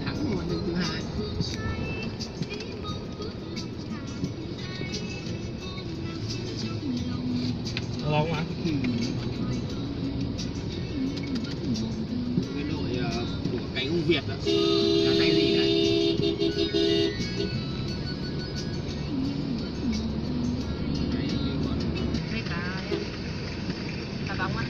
Thắng một được thứ hai. Lâu mà. Cái đội của cánh ông Việt đó là tay gì đấy? Đây là bóng á.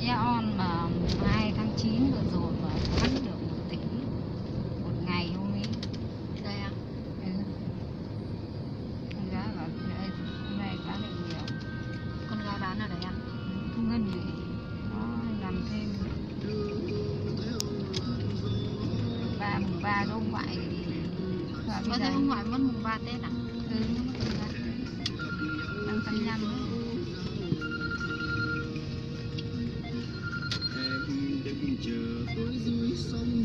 Eon mà 2 tháng 9 vừa rồi mà bán được 1 tỷ một ngày không ý. Đây à? Ừ. Con gái bảo đây, hôm nay bán được nhiều. Con gái bán ở đấy à? Thu Ngân gì? Nó làm thêm 3 hôm ngoại thì bây giờ hôm ngoại mất mùng 3 Tết à? Ừ, nó mất mùng 3 Tết. Đang 85 nữa. Em chờ tôi dưới sông.